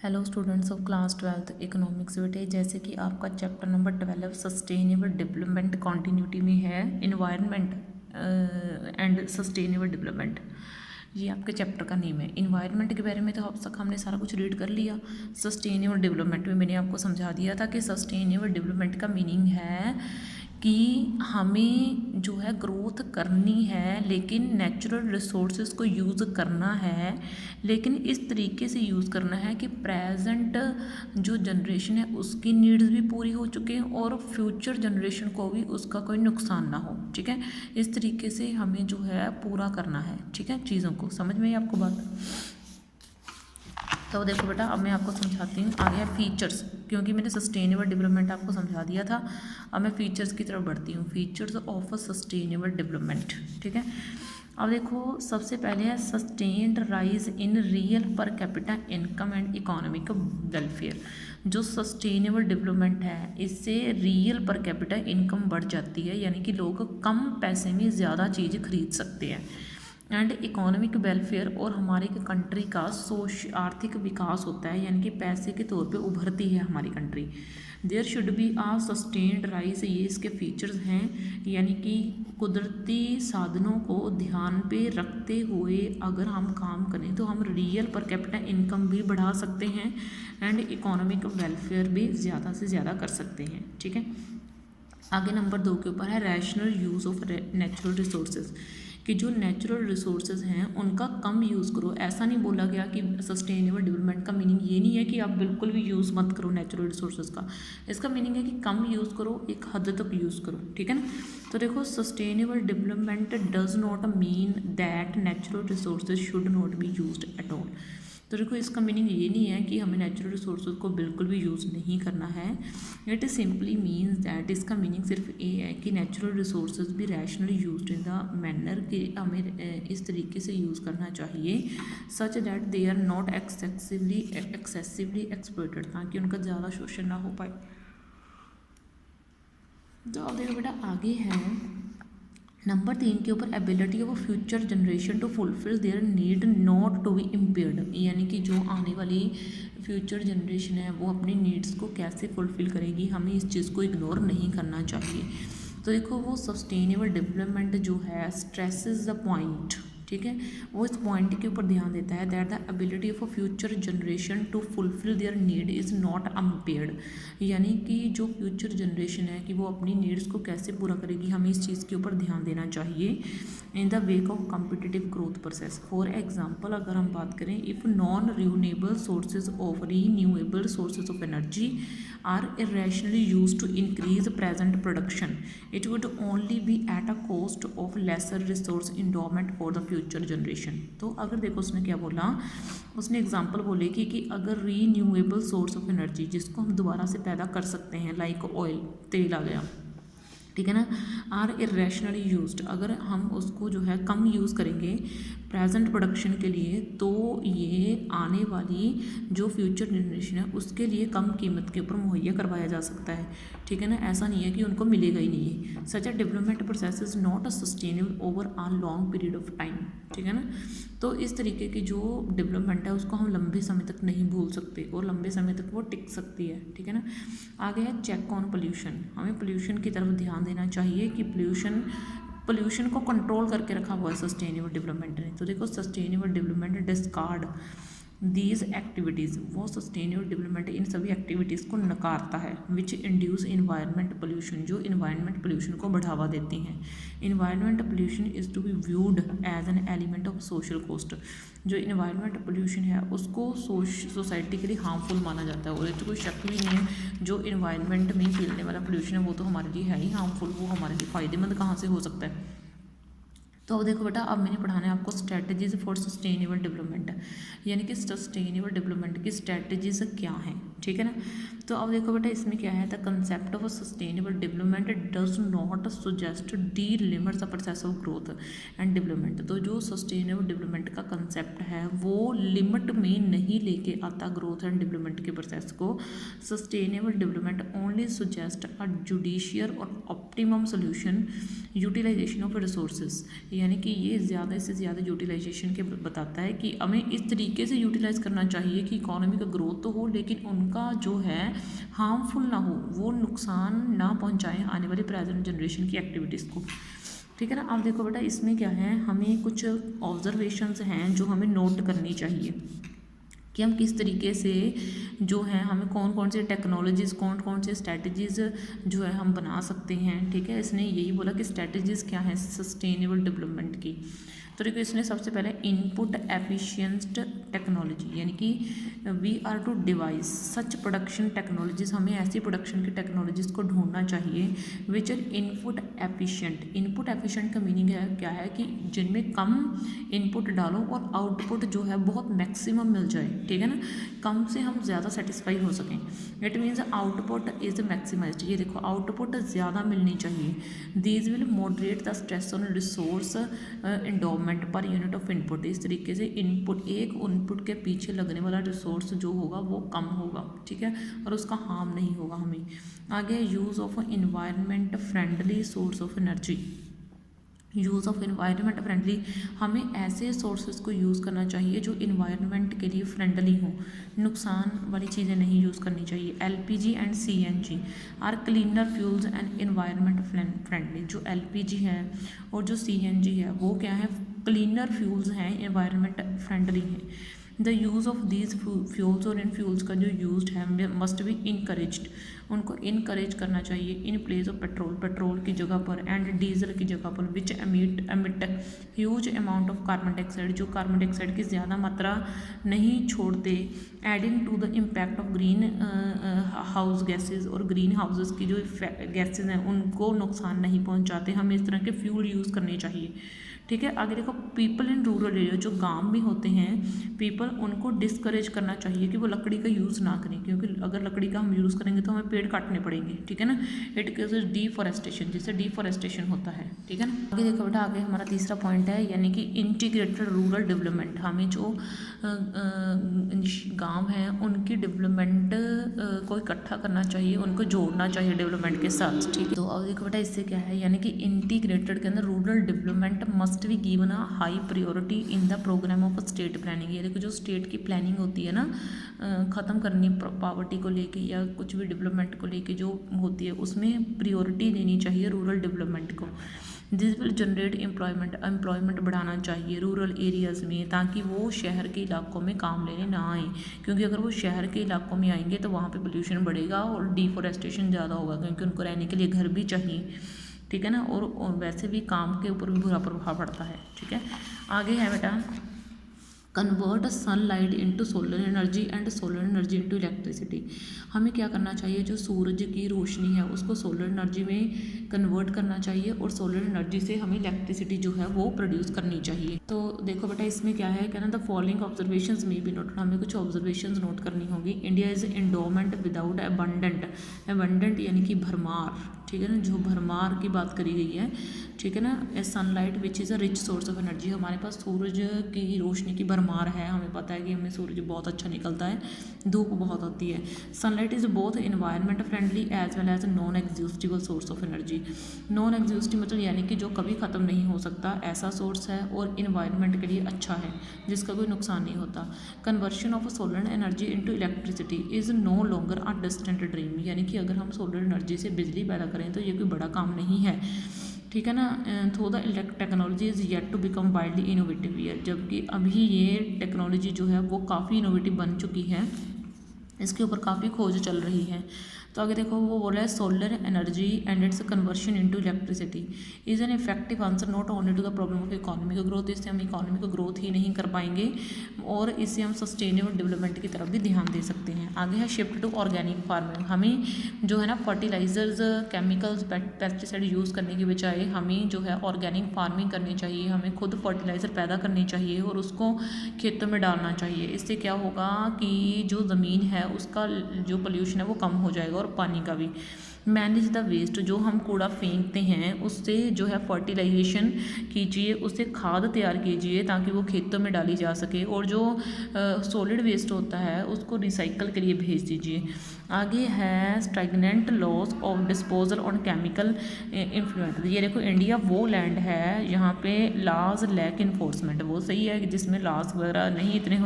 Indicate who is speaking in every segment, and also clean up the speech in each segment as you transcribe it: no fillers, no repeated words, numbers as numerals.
Speaker 1: Hello students of class 12th economics बेटे, जैसे कि आपका chapter number 12 sustainable development continuity में है इन्वायरमेंट एंड सस्टेनेबल डेवलपमेंट। ये आपके चैप्टर का नेम है। इन्वायरमेंट के बारे में तो अब तक हमने सारा कुछ रीड कर लिया। सस्टेनेबल डेवलपमेंट में मैंने आपको समझा दिया था कि सस्टेनेबल डेवलपमेंट का मीनिंग है कि हमें जो है ग्रोथ करनी है, लेकिन नेचुरल रिसोर्सेज को यूज़ करना है, लेकिन इस तरीके से यूज़ करना है कि प्रेजेंट जो जनरेशन है उसकी नीड्स भी पूरी हो चुके हैं और फ्यूचर जनरेशन को भी उसका कोई नुकसान ना हो। ठीक है, इस तरीके से हमें जो है पूरा करना है। ठीक है, चीज़ों को समझ में आई आपको बात? तो देखो बेटा, अब मैं आपको समझाती हूँ। आगे है फीचर्स, क्योंकि मैंने सस्टेनेबल डेवलपमेंट आपको समझा दिया था। अब मैं फीचर्स की तरफ बढ़ती हूँ। Features of a sustainable development. ठीक है, अब देखो सबसे पहले है sustained rise in real per capita income and economic welfare. जो सस्टेनेबल डेवलपमेंट है इससे रियल पर कैपिटा इनकम बढ़ जाती है, यानी कि लोग कम पैसे में ज़्यादा चीज़ खरीद सकते हैं। एंड इकोनॉमिक वेलफेयर, और हमारी कंट्री का आर्थिक विकास होता है, यानी कि पैसे के तौर पे उभरती है हमारी country. There should be a sustained rise, ये इसके फीचर्स हैं, यानी कि कुदरती साधनों को ध्यान पे रखते हुए अगर हम काम करें तो हम रियल पर कैपिटा इनकम भी बढ़ा सकते हैं एंड इकोनॉमिक वेलफेयर भी ज़्यादा से ज़्यादा कर सकते हैं। ठीक है, आगे नंबर 2 के ऊपर है rational use of natural resources, कि जो नेचुरल रिसोर्सेज हैं उनका कम यूज़ करो। ऐसा नहीं बोला गया कि सस्टेनेबल डेवलपमेंट का मीनिंग ये नहीं है कि आप बिल्कुल भी यूज़ मत करो नेचुरल रिसोर्सेज का। इसका मीनिंग है कि कम यूज़ करो, एक हद तक यूज़ करो। ठीक है ना, तो देखो sustainable development does not mean that natural resources should not be used at all. तो देखो इसका मीनिंग ये नहीं है कि हमें नेचुरल रिसोर्सेज को बिल्कुल भी यूज़ नहीं करना है। इट सिंपली मीन्स दैट, इसका मीनिंग सिर्फ ये है कि नेचुरल रिसोर्सेज भी rationally used in the manner, कि हमें इस तरीके से यूज़ करना चाहिए such that they are not excessively exploited, ताकि उनका ज़्यादा शोषण ना हो पाए। तो अब देखो बेटा, आगे है नंबर 3 के ऊपर ability of future generation to fulfil their need not to be impaired, यानी कि जो आने वाली फ्यूचर जनरेशन है वो अपनी नीड्स को कैसे फुलफिल करेगी, हमें इस चीज़ को इग्नोर नहीं करना चाहिए। तो देखो वो सस्टेनेबल डेवलपमेंट जो है स्ट्रेसेस द पॉइंट, ठीक है, वो इस पॉइंट के ऊपर ध्यान देता है that the ability of a future generation to fulfil their need is not impaired, यानी कि जो फ्यूचर जनरेशन है कि वो अपनी नीड्स को कैसे पूरा करेगी, हमें इस चीज़ के ऊपर ध्यान देना चाहिए in the wake of competitive growth process. For example अगर हम बात करें, if non renewable sources of renewable sources of energy are irrationally used to increase present production, it would only be at a cost of lesser resource endowment for the future generation। तो अगर देखो उसने क्या बोला, उसने example बोले कि अगर रीन्यूएबल सोर्स ऑफ एनर्जी जिसको हम दोबारा से पैदा कर सकते हैं, लाइक ऑयल, तेल आ गया, ठीक है ना, आर इरेशनली यूज्ड, अगर हम उसको जो है कम यूज़ करेंगे प्रेजेंट प्रोडक्शन के लिए, तो ये आने वाली जो फ्यूचर जनरेशन है उसके लिए कम कीमत के ऊपर मुहैया करवाया जा सकता है। ठीक है ना, ऐसा नहीं है कि उनको मिलेगा ही नहीं। Such a development process is not a sustainable over a long period of time. ठीक है ना, तो इस तरीके की जो डेवलपमेंट है उसको हम लंबे समय तक नहीं भूल सकते और लंबे समय तक वो टिक सकती है। ठीक है ना, आगे है चेक ऑन पोल्यूशन। हमें पोल्यूशन की तरफ ध्यान देना चाहिए कि पोल्यूशन को कंट्रोल करके रखा हुआ है सस्टेनेबल डेवलपमेंट ने। तो देखो sustainable development discard these activities, वो सस्टेनेबल डेवलपमेंट इन सभी एक्टिविटीज़ को नकारता है विच इंड्यूस इन्वायरमेंट पोल्यूशन, जो इन्वायरमेंट पोल्यूशन को बढ़ावा देती हैं। Environment pollution is to be viewed as an element of social cost, जो इन्वायरमेंट पोल्यूशन है उसको सोसाइटी के लिए हार्मफुल माना जाता है, और इसमें कोई शक भी नहीं है जो इन्वायरमेंट में फैलने वाला पोल्यूशन है वो तो हमारे लिए है ही हार्मफुल, वो हमारे लिए फ़ायदेमंद कहाँ से हो सकता है। तो अब देखो बेटा, अब मैंने पढ़ाना है आपको स्ट्रैटेजीज फॉर सस्टेनेबल डेवलपमेंट, यानी कि सस्टेनेबल डेवलपमेंट की स्ट्रैटेजीज क्या हैं। ठीक है ना। तो अब देखो बेटा इसमें क्या है, the concept of sustainable development does not suggest D limit the process of growth and development. तो जो सस्टेनेबल डेवलपमेंट का कंसेप्ट है वो लिमिट में नहीं लेके आता ग्रोथ एंड डेवलपमेंट के प्रोसेस को। Sustainable development only suggest a judicious और optimum solution utilisation of resources, यानी कि ये ज़्यादा से ज़्यादा यूटिलाइजेशन के बताता है कि हमें इस तरीके से यूटिलाइज करना चाहिए कि इकोनॉमी का ग्रोथ तो हो लेकिन उनका जो है हार्मफुल ना हो, वो नुकसान ना पहुंचाएं आने वाली प्रेजेंट जनरेशन की एक्टिविटीज़ को। ठीक है ना। अब देखो बेटा इसमें क्या है, हमें कुछ ऑब्जर्वेशंस हैं जो हमें नोट करनी चाहिए कि हम किस तरीके से जो है हमें कौन कौन से टेक्नोलॉजीज़ कौन कौन से स्ट्रैटेजीज़ जो है हम बना सकते हैं। ठीक है, इसने यही बोला कि स्ट्रैटेजीज़ क्या हैं सस्टेनेबल डेवलपमेंट की। तो देखो इसने सबसे पहले इनपुट एफिशिएंट टेक्नोलॉजी, यानी कि we are to devise such production technologies, हमें ऐसी प्रोडक्शन की टेक्नोलॉजीज़ को ढूंढना चाहिए which are input efficient. Input efficient का मीनिंग है क्या है कि जिनमें कम इनपुट डालो और आउटपुट जो है बहुत मैक्सिमम मिल जाए। ठीक है ना, कम से हम ज़्यादा सेटिस्फाई हो सकें। It means output is maximised. ये देखो आउटपुट ज़्यादा मिलनी चाहिए। These will moderate the stress on resource endowment per unit of input. इस तरीके से इनपुट एक इनपुट के पीछे लगने वाला रिसोर्स जो होगा वो कम होगा। ठीक है, और उसका हार्म नहीं होगा हमें। आगे use of environment friendly source of energy. Use of environment friendly, हमें ऐसे सोर्सेज को यूज़ करना चाहिए जो इन्वायरमेंट के लिए फ्रेंडली हों, नुकसान वाली चीज़ें नहीं यूज़ करनी चाहिए। LPG and CNG are cleaner fuels and environment friendly. जो LPG है और जो CNG है वो क्या है, क्लीनर फ्यूल्स हैं, इन्वायरमेंट फ्रेंडली हैं। The use of these fuels, और इन फ्यूल्स का जो यूज है मस्ट बी इनकरेज्ड, उनको इनकरेज करना चाहिए in place of petrol, petrol की जगह पर, एंड डीजल की जगह पर, which emit huge amount of carbon dioxide, जो कार्बन डाइऑक्साइड की ज़्यादा मात्रा नहीं छोड़ते। Adding to the impact of greenhouse gases, और ग्रीन हाउसेज की जो गैसेज हैं उनको नुकसान नहीं पहुँचाते। हमें इस तरह के फ्यूल यूज़ करने चाहिए। ठीक है, आगे देखो पीपल इन रूरल एरिया, जो गांव में होते हैं पीपल, उनको डिस्करेज करना चाहिए कि वो लकड़ी का यूज़ ना करें, क्योंकि अगर लकड़ी का हम यूज़ करेंगे तो हमें पेड़ काटने पड़ेंगे। ठीक है ना, इट केसेस डिफॉरेस्टेशन, जिससे डिफॉरेस्टेशन होता है। ठीक है ना, आगे देखो बेटा, आगे हमारा तीसरा पॉइंट है यानी कि इंटीग्रेटेड रूरल डेवलपमेंट। हमें जो गांव हैं उनकी डेवलपमेंट को इकट्ठा करना चाहिए, उनको जोड़ना चाहिए डेवलपमेंट के साथ। ठीक है, तो अब देखो बेटा इससे क्या है, यानी कि इंटीग्रेटेड के अंदर rural development must be given a high priority in the programme of state planning. ये देखो जो स्टेट की प्लानिंग होती है ना, ख़त्म करनी पॉवर्टी को लेके या कुछ भी डेवलपमेंट को लेके जो होती है, उसमें प्रियोरिटी देनी चाहिए रूरल डेवलपमेंट को। दिस विल जनरेट एम्प्लॉयमेंट बढ़ाना चाहिए रूरल एरियाज़ में, ताकि वो शहर के इलाकों में काम लेने ना आए, क्योंकि अगर वो शहर के इलाकों में आएंगे तो वहाँ पे पोल्यूशन बढ़ेगा और डिफॉरेस्टेशन ज़्यादा होगा, क्योंकि उनको रहने के लिए घर भी चाहिए। ठीक है ना, और वैसे भी काम के ऊपर भी बुरा प्रभाव पड़ता है। ठीक है, आगे है बेटा convert sunlight into solar energy and solar energy into electricity. हमें क्या करना चाहिए, जो सूरज की रोशनी है उसको सोलर एनर्जी में कन्वर्ट करना चाहिए और सोलर एनर्जी से हमें इलेक्ट्रिसिटी जो है वो प्रोड्यूस करनी चाहिए। तो देखो बेटा इसमें क्या है, कहना द फॉलोइंग ऑब्जर्वेशंस में भी नोट, हमें कुछ ऑब्जर्वेशंस नोट करनी होगी। India is endowment without abundant यानी कि भरमार। ठीक है ना, जो भरमार की बात करी गई है। ठीक है ना, a sunlight which is a rich source of energy, हमारे पास सूरज की रोशनी की भरमार है, हमें पता है कि हमें सूरज बहुत अच्छा निकलता है, धूप बहुत होती है। Sunlight is both environment friendly as well as non exhaustible source of energy. Non exhaustive मतलब यानी कि जो कभी ख़त्म नहीं हो सकता, ऐसा सोर्स है और इन्वायरमेंट के लिए अच्छा है, जिसका कोई नुकसान नहीं होता। Conversion of solar energy into electricity is no longer a distant dream, यानी कि अगर हम सोलर एनर्जी से बिजली पैदा करें तो ये कोई बड़ा काम नहीं है। ठीक है ना, though the technology is yet to become widely innovative year, जबकि अभी ये टेक्नोलॉजी जो है वो काफ़ी इनोवेटिव बन चुकी है, इसके ऊपर काफ़ी खोज चल रही है। तो आगे देखो वो बोला है solar energy and its conversion into electricity is an effective answer not only to the problem of economic growth. इससे हम इकोनॉमिक ग्रोथ ही नहीं कर पाएंगे और इससे हम सस्टेनेबल डेवलपमेंट की तरफ भी ध्यान दे सकते हैं। आगे है शिफ्ट टू ऑर्गेनिक फार्मिंग। हमें जो है ना फर्टिलाइजर्स, केमिकल्स, पेस्टिसाइड यूज़ करने की बजाय हमें जो है ऑर्गेनिक फार्मिंग करनी चाहिए। हमें खुद फर्टिलाइज़र पैदा करनी चाहिए और उसको खेतों में डालना चाहिए। इससे क्या होगा कि जो ज़मीन है उसका जो पोल्यूशन है वो कम हो जाएगा, और पानी का भी। मैनेज द वेस्ट, जो हम कूड़ा फेंकते हैं उससे जो है फर्टिलाइजेशन कीजिए, उससे खाद तैयार कीजिए ताकि वो खेतों में डाली जा सके, और जो सॉलिड वेस्ट होता है उसको रिसाइकल के लिए भेज दीजिए। आगे है stagnant loss of disposal on chemical influential. ये देखो इंडिया वो लैंड है यहाँ पे लॉज लैक इन्फोर्समेंट, वो सही है कि जिसमें लॉस वगैरह नहीं इतने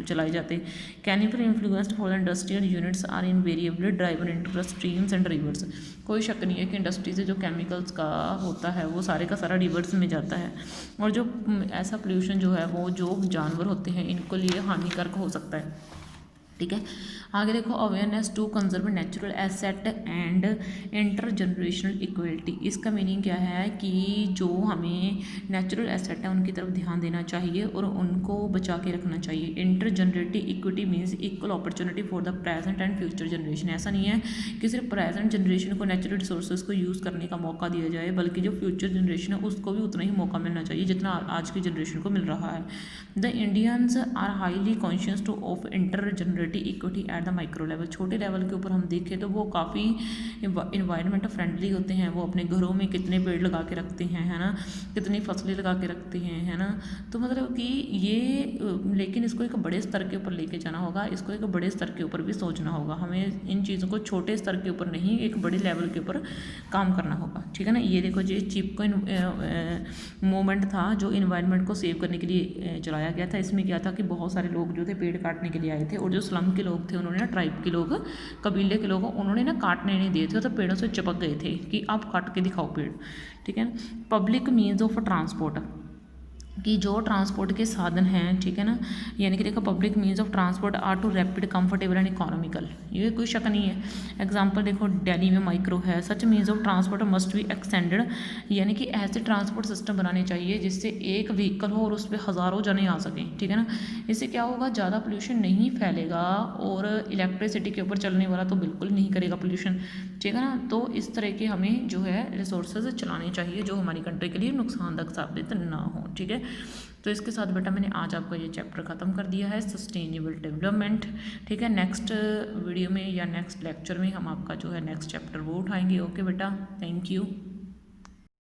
Speaker 1: चलाए जाते। Chemical influenced for industrial units are invariably driven into the streams and rivers. कोई शक नहीं है कि इंडस्ट्री से जो केमिकल्स का होता है वो सारे का सारा रिवर्स में जाता है, और जो ऐसा पोल्यूशन जो है वो जो जानवर होते हैं इनको लिए हानिकारक हो सकता है। ठीक है, आगे देखो awareness to conserve natural asset and intergenerational equality. इसका मीनिंग क्या है कि जो हमें नेचुरल एसेट है उनकी तरफ ध्यान देना चाहिए और उनको बचा के रखना चाहिए। Inter generative equity means equal opportunity for the present and future generation. ऐसा नहीं है कि सिर्फ प्रेजेंट जनरेशन को नेचुरल रिसोर्सेज को यूज़ करने का मौका दिया जाए, बल्कि जो फ्यूचर जनरेशन है उसको भी उतना ही मौका मिलना चाहिए जितना आज की जनरेशन को मिल रहा है। The Indians are highly conscious to of inter generative equity at the micro level. छोटे लेवल के ऊपर हम देखें तो वो काफ़ी इन्वायरमेंट फ्रेंडली होते हैं, वो अपने घरों में कितने पेड़ लगा के रखते हैं, है ना, कितनी फसलें लगा के रखते हैं, है ना। तो मतलब कि ये, लेकिन इसको एक बड़े स्तर के ऊपर लेके जाना होगा, इसको एक बड़े स्तर के ऊपर भी सोचना होगा। हमें इन चीज़ों को छोटे स्तर के ऊपर नहीं, एक बड़े लेवल के ऊपर काम करना होगा। ठीक है ना। ये देखो ये चिपको मूवमेंट था जो इन्वायरमेंट को सेव करने के लिए चलाया गया था। इसमें क्या था कि बहुत सारे लोग जो थे पेड़ काटने के लिए आए थे, और जो स्लम के लोग थे उन्होंने ना, ट्राइब के लोग, कबीले के लोग, उन्होंने ना काटने नहीं दिए थे, तो पेड़ों से चिपक गए थे कि आप काट के दिखाओ पेड़। ठीक है ना। पब्लिक मीन्स ऑफ ट्रांसपोर्ट, कि जो ट्रांसपोर्ट के साधन हैं, ठीक है ना, यानी कि देखो public means of transport are to rapid comfortable and economical, ये कोई शक नहीं है। एग्जांपल देखो दिल्ली में माइक्रो है। Such means of transport must be extended, यानी कि ऐसे ट्रांसपोर्ट सिस्टम बनाने चाहिए जिससे एक व्हीकल हो और उस पर हज़ारों जने आ सकें। ठीक है ना। इससे क्या होगा, ज़्यादा पोल्यूशन नहीं फैलेगा, और इलेक्ट्रिसिटी के ऊपर चलने वाला तो बिल्कुल नहीं करेगा पोल्यूशन। ठीक है ना। तो इस तरह के हमें जो है रिसोर्सेज चलाने चाहिए जो हमारी कंट्री के लिए नुकसानदायक साबित ना हो। ठीक है। तो इसके साथ बेटा मैंने आज आपका ये चैप्टर ख़त्म कर दिया है, सस्टेनेबल डेवलपमेंट। ठीक है। नेक्स्ट वीडियो में या नेक्स्ट लेक्चर में हम आपका जो है नेक्स्ट चैप्टर वो उठाएंगे। ओके बेटा, थैंक यू।